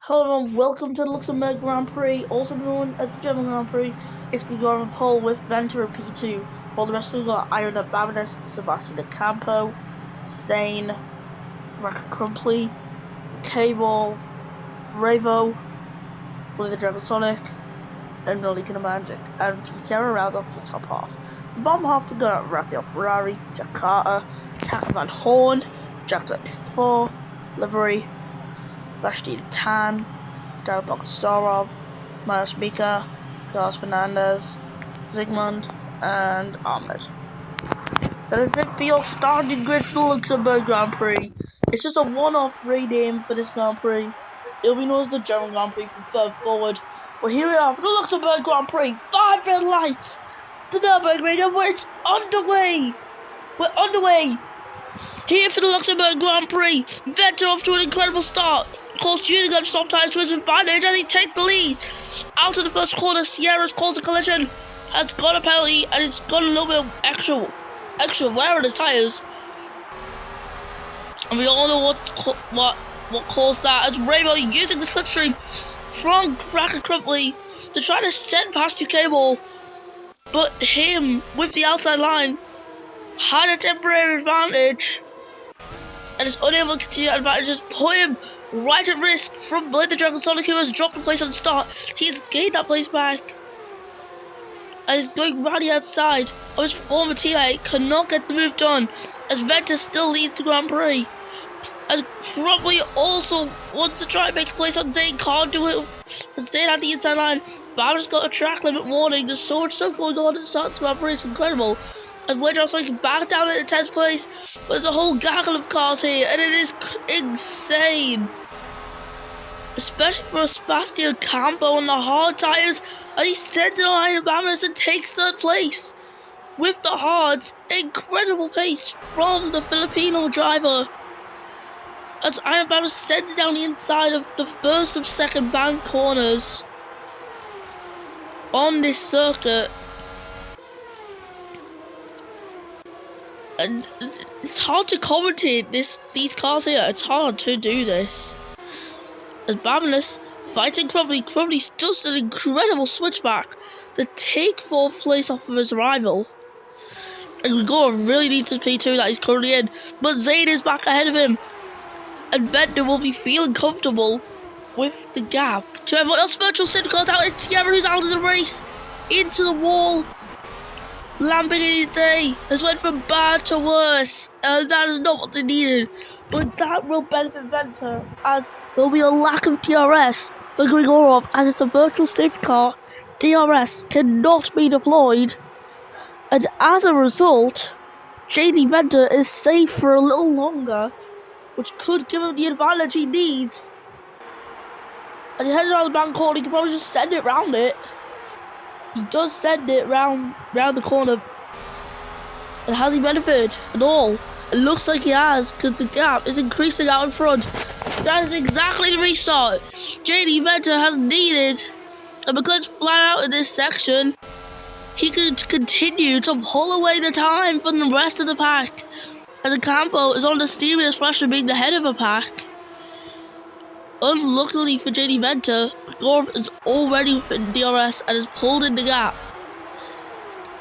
Hello everyone, welcome to the Luxemburg Grand Prix, also known as the German Grand Prix. It's going to go on a pole with Ventura P2. For the rest we've got Iron Babanus, Sebastian Campo, Zane, Racket Crumpley, Cable, Ravo, Willie the Dragon Sonic, and Nolika Magic, and Pizzerra round off the top half. The bottom half we've got Raphael Ferrari, Jack Carter, Taka Van Horn, Jack Before, Livery, Rashid Tan, Daryl Bogdanov, Miles Mika, Carlos Fernandez, Zygmunt, and Ahmed. That is it for your starting grid for the Luxembourg Grand Prix. It's just a one-off rename for this Grand Prix. It'll be known as the German Grand Prix from further forward. But here we are for the Luxembourg Grand Prix. 5 red lights. The Nürburgring, and it's underway. We're underway. Here for the Luxembourg Grand Prix. Vettel off to an incredible start. Of course, Unigan soft tires to his advantage, and he takes the lead. Out of the first corner, Sierra's caused a collision, has got a penalty, and it's got a little bit of extra wear on his tires. And we all know what caused that, as Ravo using the slipstream from Racket Crumpley to try to send past your Cable, but him with the outside line had a temporary advantage and is unable to continue that advantage. Just put him right at risk from Blade the Dragon Sonic, who has dropped the place on the start. He's gained that place back and is going round the outside of his former teammate. Cannot get the move done as Ventus still leads the Grand Prix. As probably also wants to try and make a place on Zane, can't do it. Zane had the inside line, but I've just got a track limit warning. There's so much stuff going on at the start of the Grand Prix, it's incredible. And we're just like back down in the 10th place. There's a whole gaggle of cars here, and it is insane. Especially for Sebastian Campo on the hard tyres. And he sends it on Iron Babanus and takes third place. With the hards, incredible pace from the Filipino driver. As Iron Babanus sends it down the inside of the first of second bank corners on this circuit. And it's hard to commentate these cars here. It's hard to do this. As Babanus fighting Crumpley. Crumpley does an incredible switchback to take 4th place off of his rival. And Gregor really needs his P2 that he's currently in. But Zane is back ahead of him. And Venter will be feeling comfortable with the gap. To everyone else, virtual safety cars out. It's Sierra who's out of the race. Into the wall. Lamborghini day has went from bad to worse, and that is not what they needed. But that will benefit Venter, as there will be a lack of DRS for Grigorov, as it's a virtual safety car. DRS cannot be deployed, and as a result, JD Venter is safe for a little longer, which could give him the advantage he needs. As he heads around the bank corner, he can probably just send it round it. He does send it round the corner. And has he benefited at all? It looks like he has, because the gap is increasing out in front. That is exactly the restart JD Venter has needed. And because flat out in this section, he can continue to pull away the time from the rest of the pack. As the Campo is on the serious rush of being the head of a pack. Unluckily for JD Venter, Gorv is already within DRS and has pulled in the gap.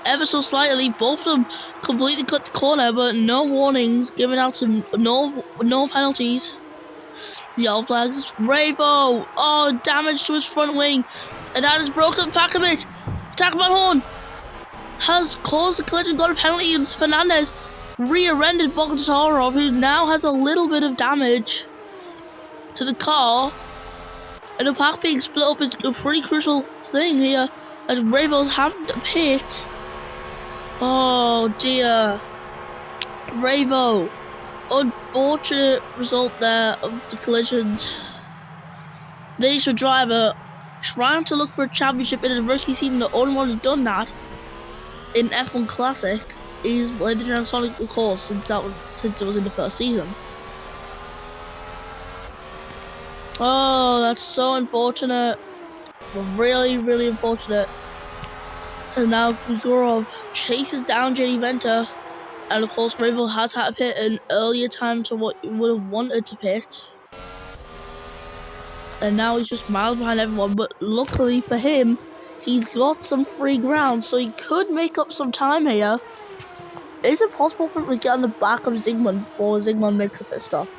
Ever so slightly, both of them completely cut the corner, but no warnings given out to no penalties. Yellow flags. Ravo! Oh, damage to his front wing. And that has broken the pack a bit. Attack Van Horn has caused the collision, got a penalty, and Fernandez rear-ended Bogdanov, who now has a little bit of damage to the car. And the pack being split up is a pretty crucial thing here, as Ravo's having to pit. Oh dear. Ravo. Unfortunate result there of the collisions. The Asia driver trying to look for a championship in his rookie season. The only one who's done that in F1 Classic is the Transonic, of course, since it was in the first season. Oh, that's so unfortunate. Really, really unfortunate. And now Grigorov chases down J.D. Venter. And of course, Ravo has had to pit an earlier time to what you would have wanted to pit. And now he's just miles behind everyone. But luckily for him, he's got some free ground, so he could make up some time here. Is it possible for him to get on the back of Zygmunt before Zygmunt makes a pit stop?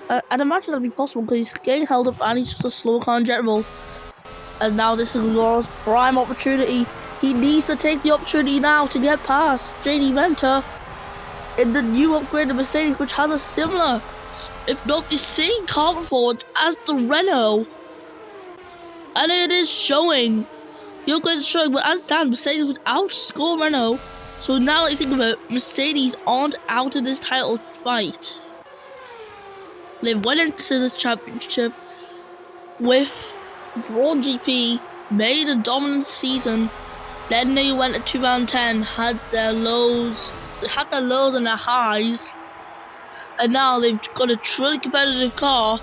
I'd imagine that'd be possible because he's getting held up and he's just a slow car in general. And now this is Gorov's prime opportunity. He needs to take the opportunity now to get past J.D. Venter in the new upgraded Mercedes, which has a similar, if not the same car performance as the Renault. And it is showing. The upgrade is showing, but as it stands, Mercedes would outscore Renault. So now that you think about it, Mercedes aren't out of this title fight. They went into this championship with Braun GP, made a dominant season. Then they went to 2010, had their lows and their highs, and now they've got a truly competitive car.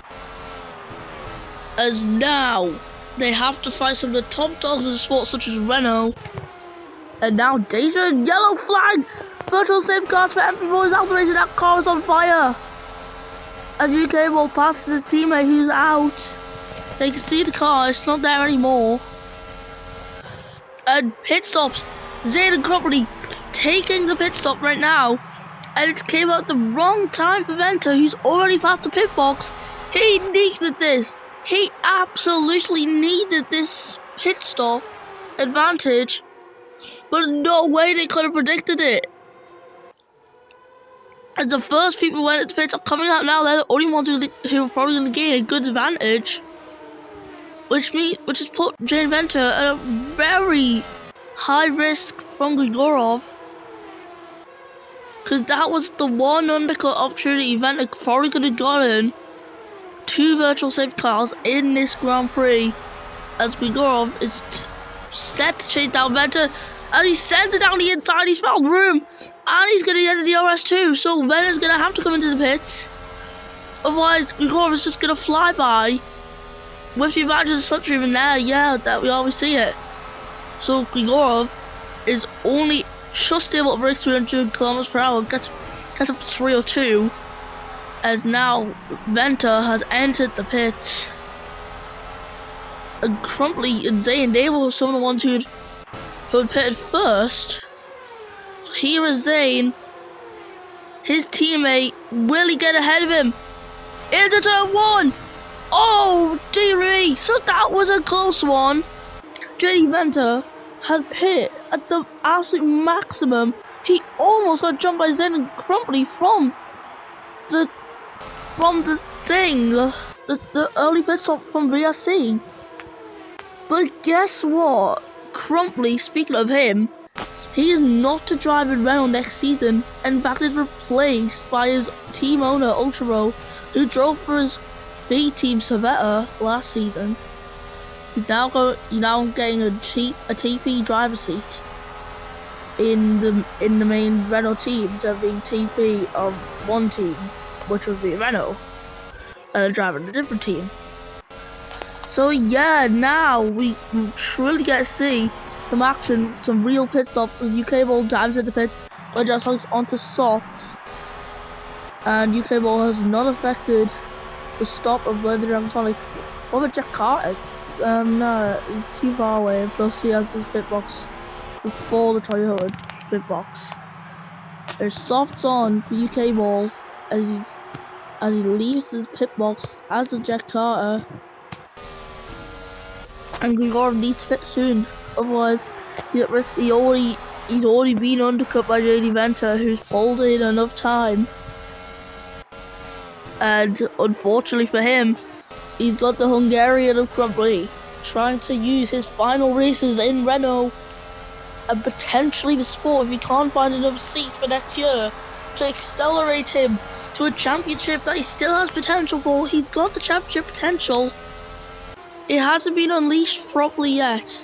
As now they have to fight some of the top dogs in the sport, such as Renault. And now Deja, yellow flag, virtual safeguards for M4 is out the race, and that car is on fire. As UK will passes his teammate who's out. They can see the car, it's not there anymore. And pit stops. Zayn and company taking the pit stop right now. And it came out the wrong time for Venter, who's already past the pit box. He needed this. He absolutely needed this pit stop advantage. But no way they could have predicted it. As the first people who went into pits are coming out now, they're the only ones who are probably going to gain a good advantage. Which has put J.D. Venter at a very high risk from Grigorov. Because that was the one undercut opportunity Venter probably could have gotten 2 virtual safety cars in this Grand Prix. As Grigorov is set to chase down Venter. And he sends it down the inside, he's found room. And he's going to get in the RS too. So Venter's going to have to come into the pits. Otherwise, Grigorov is just going to fly by. With the advantage of such even there, yeah, that we always see it. So Grigorov is only just able to break 300 kilometers per hour, get up to 302. As now Venter has entered the pit. And Crumply and Zayn, they were some of the ones who had pitted first. So here is Zayn. His teammate, will he get ahead of him? Into turn 1! Oh dear me, so that was a close one. J.D. Venter had pit at the absolute maximum. He almost got jumped by Zayn and Crumply from the thing, the early pit stop from VSC. But guess what? Crumply, speaking of him, he is not to drive in Renault next season. In fact, is replaced by his team owner, Ultra, who drove for his B team Savetta last season. He's now getting a TP driver seat in the main Renault team, instead of being TP of one team, which would be Renault, and a driver in a different team. So yeah, now we truly get to see some action, some real pit stops as UK Ball dives into pits, but just hooks onto softs, and UK Ball has not affected the stop of Leather Dragon Sonic. What about Jack Carter? No, he's too far away, plus he has his pit box before the Toyota pit box. There's softs on for UK Ball as he leaves his pit box, as does Jack Carter. And Grigorov needs to pit soon. Otherwise, he's at risk. He's already been undercut by J.D. Venter, who's pulled in enough time. And unfortunately for him, he's got the Hungarian of Crumbly trying to use his final races in Renault and potentially the sport, if he can't find enough seats for next year, to accelerate him to a championship that he still has potential for. He's got the championship potential. It hasn't been unleashed properly yet.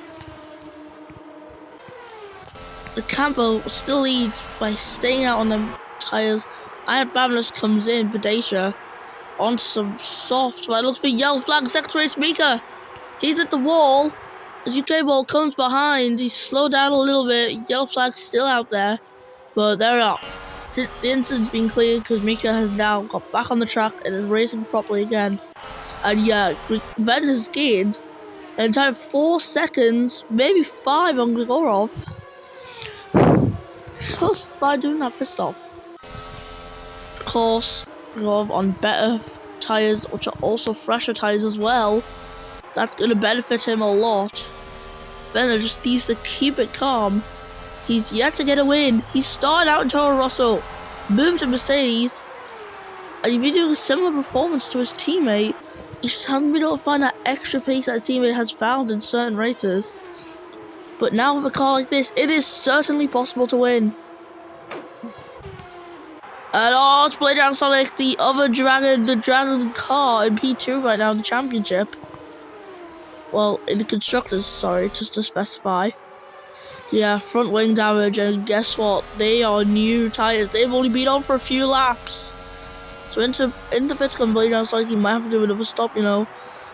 The Campo still leads by staying out on them tyres. And Babinus comes in for Dacia onto some soft, but it looks for yellow flag. Second race Mika. He's at the wall. As UK ball comes behind, he's slowed down a little bit. Yellow flag still out there, but they're not. The incident's been cleared because Mika has now got back on the track and is racing properly again. And yeah, Venter's gained an entire 4 seconds, maybe 5 on Grigorov, just by doing that pit stop. Of course, Grigorov on better tyres, which are also fresher tyres as well. That's going to benefit him a lot. Venter just needs to keep it calm. He's yet to get a win. He started out in Toro Rosso, moved to Mercedes, and he's been doing a similar performance to his teammate. He just hasn't been able to find that extra pace that his teammate has found in certain races. But now with a car like this, it is certainly possible to win. And oh, it's Blade Down Sonic, the Dragon car in P2 right now in the championship. Well, in the constructors, sorry, just to specify. Yeah, front wing damage, and guess what? They are new tyres. They've only been on for a few laps. So into pits come Blade Down Sonic, he might have to do another stop, you know.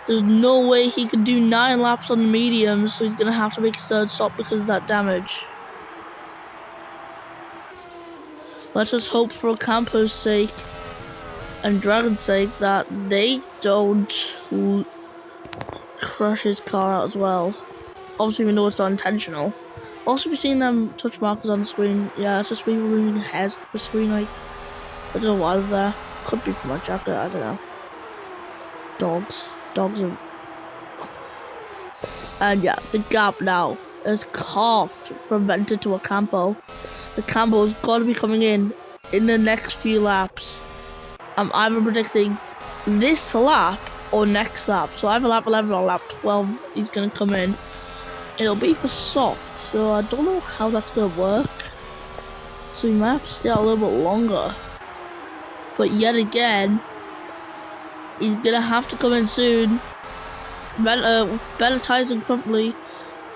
There's no way he can do 9 laps on the mediums, so he's going to have to make a third stop because of that damage. Let's just hope for Campo's sake and Dragon's sake that they don't crush his car out as well. Obviously, we know it's not intentional. Also, we've seen them touch markers on the screen. Yeah, it's just people moving hairs for the screen. Like, I don't know why they're there. Could be for my jacket, I don't know. Dogs are... And yeah, the gap now is carved from Venter to a Campo. The Campo's got to be coming in the next few laps. I'm either predicting this lap or next lap. So either lap 11 or lap 12 he's going to come in. It'll be for soft, so I don't know how that's going to work. So you might have to stay out a little bit longer. But yet again, he's going to have to come in soon. With better tyres than Crumply.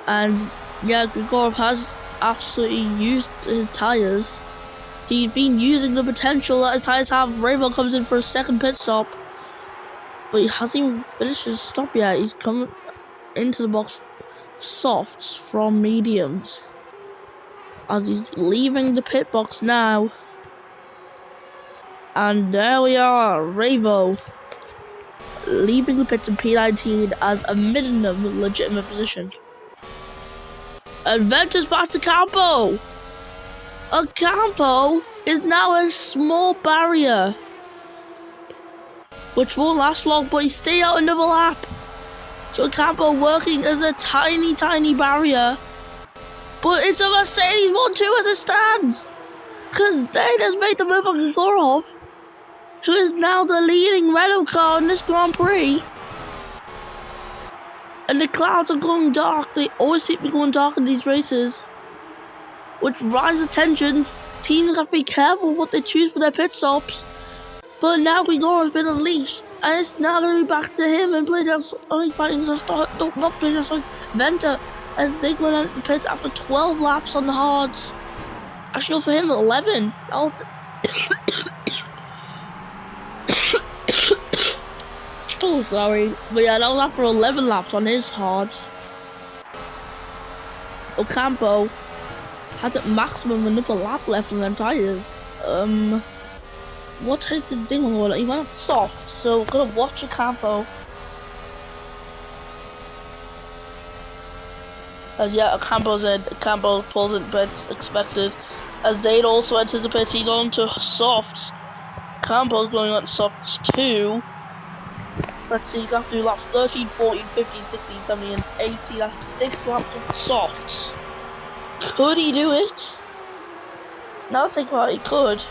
And yeah, Grigorov has absolutely used his tyres. He's been using the potential that his tyres have. Rayville comes in for a second pit stop. But he hasn't even finished his stop yet. He's come into the box softs from mediums. As he's leaving the pit box now. And there we are, Rayvo leaving the pits in P19 as a minimum legitimate position. And Venter's past the Campo. A Campo is now a small barrier, which won't last long, but he stay out another lap. So Campo working as a tiny barrier. But it's a Mercedes 1-2 as it stands. Because they just made the move on Grigorov, who is now the leading Renault car in this Grand Prix. And the clouds are going dark. They always seem to be going dark in these races, which raises tensions. Teams have to be careful what they choose for their pit stops. But now Grigorov has been unleashed, and it's now going to be back to him and Blade Down Sonic fighting to start. No, not Blade Down Sonic, Venter, as they go down the pits after 12 laps on the hards. Actually, for him, 11. Oh, sorry. But yeah, that was after 11 laps on his hards. Ocampo has at maximum another lap left on them tyres. What tyres did Dingman go? He went soft, so we're gonna watch Ocampo. As yeah, Ocampo's in. Ocampo pulls in pits, expected. As Zayd also enters the pits, he's on to softs. Ocampo's going on to softs too. Let's see, you have to do laps 13, 14, 15, 16, 17, and 18. That's 6 laps of softs. Could he do it? Now I think about it, he could.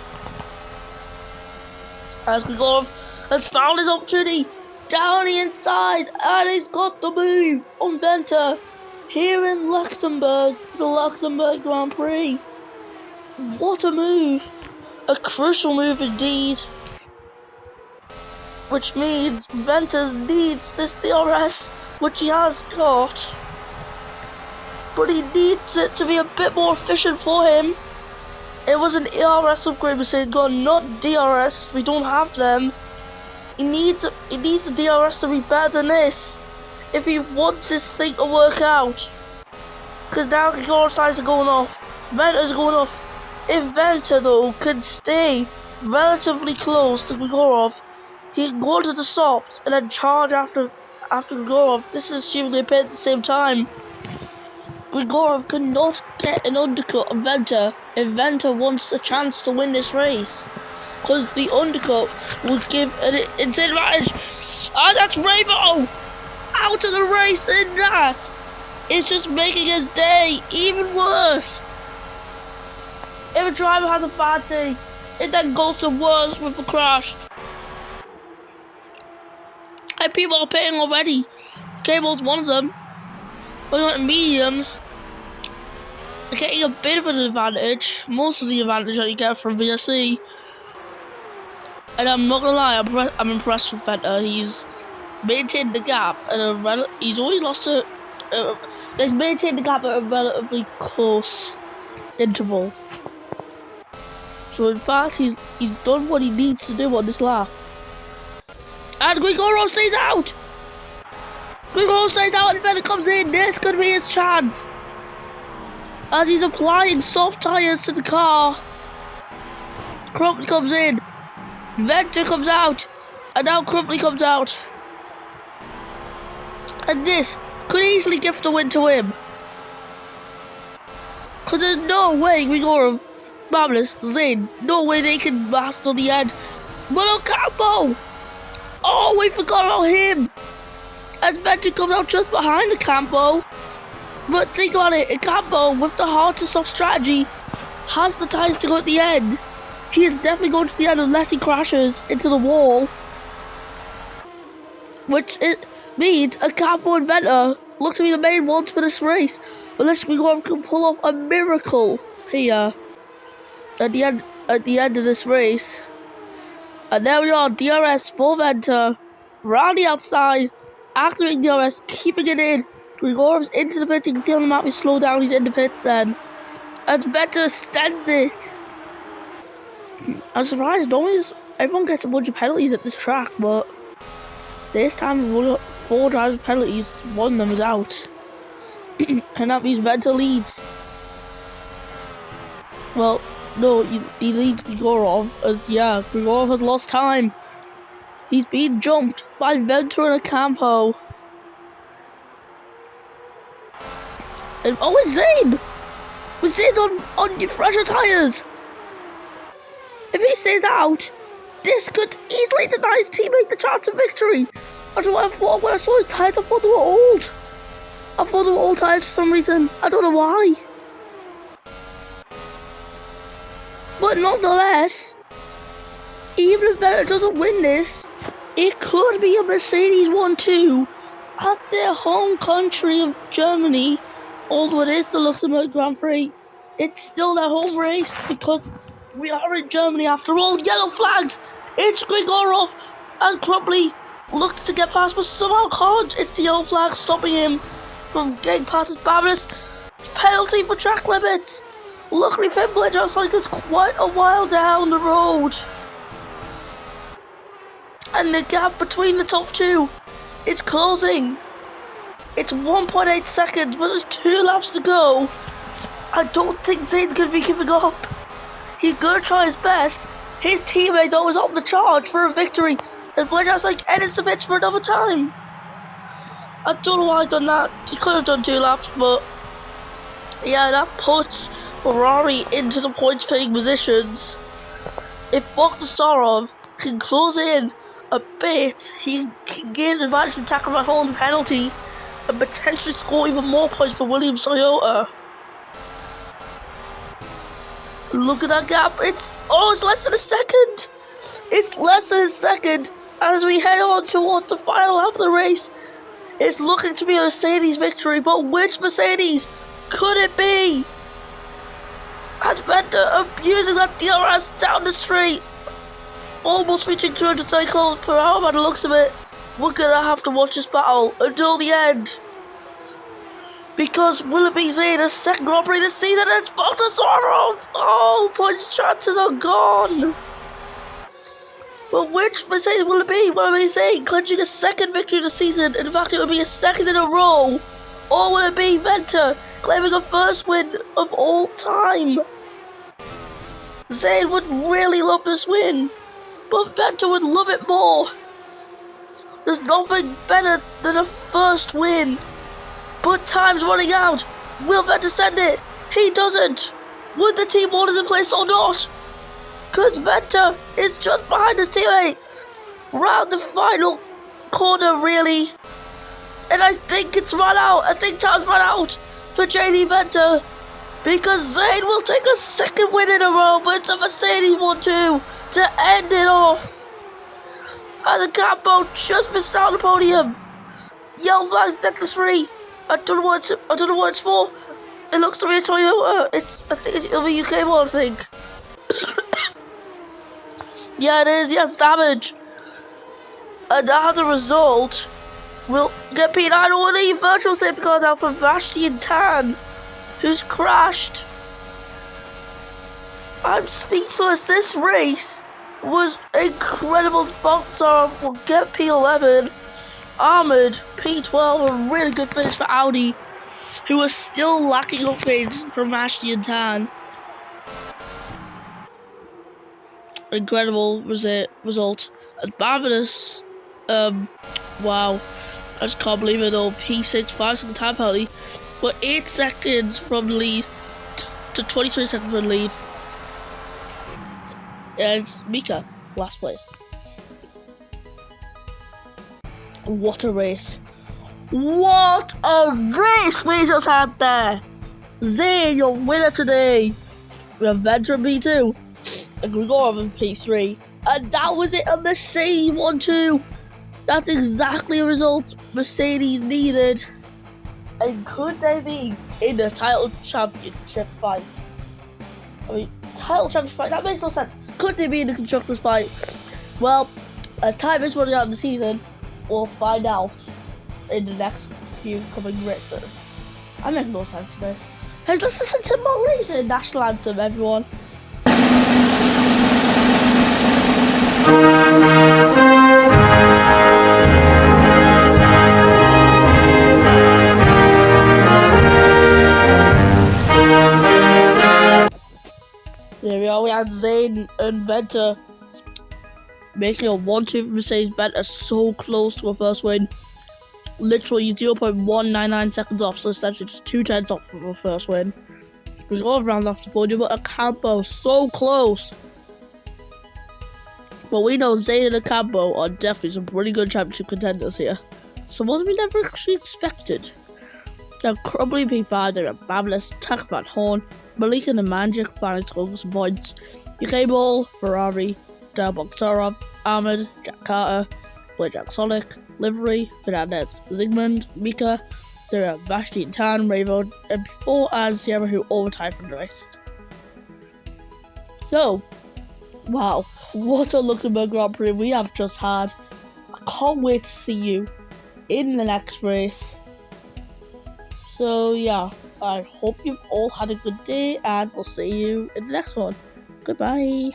As Grigorov has found his opportunity down the inside, and he's got the move on Venter here in Luxemburg for the Luxembourg Grand Prix. What a move! A crucial move indeed. Which means Venter needs this DRS, which he has got. But he needs it to be a bit more efficient for him. It was an ERS upgrade, Mercedes got, not DRS. We don't have them. He needs the DRS to be better than this if he wants this thing to work out. Because now Grigor's tires are going off. Venter's going off. If Venter though can stay relatively close to Grigorov, he can go to the softs and then charge after Grigorov. This is assuming they pit at the same time. Grigorov could not get an undercut of Venter if Venter wants a chance to win this race. Because the undercut would give an insane advantage. And that's Ravo out of the race, and that is just making his day even worse. If a driver has a bad day, it then goes to worse with a crash. And people are pitting already. Cable's one of them. But like mediums, getting a bit of an advantage. Most of the advantage that you get from VSC. And I'm not gonna lie, I'm impressed with Venter. He's maintained the gap and he's only lost he's maintained the gap at a relatively close interval. So in fact, he's done what he needs to do on this lap. And Grigorov stays out! Grigorov stays out and Venter comes in. This could be his chance. As he's applying soft tyres to the car. Crumpler comes in. Venter comes out. And now Crumpler comes out. And this could easily gift the win to him. Because there's no way Grigorov, Bablis, Zane, no way they can master the end. But Ocampo! Oh, we forgot about him! As Venter comes out just behind Ocampo. But think about it, Ocampo, with the hard to soft strategy, has the tyres to go at the end. He is definitely going to the end unless he crashes into the wall. Which it means Ocampo and Venter look to be the main ones for this race. Unless Grigorov can pull off a miracle here at the end of this race. And there we are, DRS for Venter. Round the outside, activating DRS, keeping it in. Grigorov's into the pits, you can see on the map we slow down, he's in the pits then. As Venter sends it. I'm surprised, everyone gets a bunch of penalties at this track, but this time we've got 4 drivers penalties, one of them is out. And that means Venter leads. Well, no, he leads Grigorov, as yeah, Grigorov has lost time. He's being jumped by Venter and Ocampo. And oh, it's Zane! With Zane on fresher tyres! If he stays out, this could easily deny his teammate the chance of victory. I don't know what I thought when I saw his tyres, I thought they were old. I thought they were old tyres for some reason, I don't know why. But nonetheless, even if Venter doesn't win this, it could be a Mercedes 1-2 at their home country of Germany. Although it is the Luxembourg Grand Prix, it's still their home race because we are in Germany after all. Yellow flags! It's Grigorov as Crumpler looked to get past but somehow can't. It's the yellow flag stopping him from getting past his Babris. Penalty for track limits! Luckily for him, Bledger is quite a while down the road. And the gap between the top two, it's closing. It's 1.8 seconds, but there's 2 laps to go. I don't think Zane's going to be giving up. He's going to try his best. His teammate though is on the charge for a victory. And Bledger's edits the pitch for another time. I don't know why I've done that. He could have done 2 laps, but yeah, that puts Ferrari into the points paying positions. If Bogdasarov can close in a bit, he can gain an advantage from tackle van Horn's penalty and potentially score even more points for Williams Toyota. Look at that gap. It's less than a second. It's less than a second as we head on towards the final lap of the race. It's looking to be a Mercedes victory, but which Mercedes could it be? As Vettel abusing that DRS down the straight, almost reaching 230 km per hour by the looks of it. We're gonna have to watch this battle until the end. Because will it be Zane's second Grand Prix this season? It's Bogdassarov! Oh, points chances are gone. But which Mercedes will it be? Will it be Zane clinching a second victory this season? In fact, it will be a second in a row. Or will it be Venter claiming a first win of all time? Zane would really love this win, but Venter would love it more. There's nothing better than a first win. But time's running out. Will Venter send it? He doesn't. Would the team orders in place or not? Because Venter is just behind his teammate. Round the final corner, really. And I think it's run out. I think time's run out for JD Venter. Because Zane will take a second win in a row, but it's a Mercedes one too to end it off. And the Campo just missed out on the podium. Yellow flag sector 3. I don't know what it's for. It looks to be a Toyota. I think it's the UK one, I think. Yeah, it is. Yeah, it's damage. And as a result, we'll get P9 on the virtual safety cars out for Vashti and Tan, who's crashed. I'm speechless. This race was incredible. Bogdassarov will get P11. Ahmed, P12, a really good finish for Audi, who are still lacking upgrades from Vashti and Tan. Incredible result. And Marvelous, wow, I just can't believe it though. P6, 5-second time penalty, but 8 seconds from the lead to 23 seconds from the lead. Yeah, it's Mika, last place. What a race. What a race we just had there. Zane, your winner today. We have Venter in P2 and Grigorov in P3. And that was it on the same 1-2. That's exactly a result Mercedes needed. And could they be in the title championship fight? I mean, title championship fight, that makes no sense. Could they be in the constructors fight? Well, as time is running out of the season, we'll find out in the next few coming races. I make no sense today. Hey, let's listen to Malaysian national anthem, everyone. There we are, we had Zane and Venter making a 1-2 for Mercedes. Venter so close to a first win. Literally 0.199 seconds off, so essentially just 2/10 off for a first win. We got around off the podium, but Ocampo so close. But we know Zane and Ocampo are definitely some pretty good championship contenders here. Someone we never actually expected. They're probably P5, they're Bablis, Tak Van Horn, Malik and the Magic finally scoring some points. UK Ball, Ferrari, Dale Bogdassarov, Ahmed, Jack Carter, Blake Jack Sonic, Livery, Fernandez, Zygmunt, Mika, there are Vashti and Tan, Ravo, and before and Sierra, who all retired from the race. So, wow, what a Luxemburg Grand Prix we have just had. I can't wait to see you in the next race. So yeah, I hope you've all had a good day, and we'll see you in the next one. Goodbye.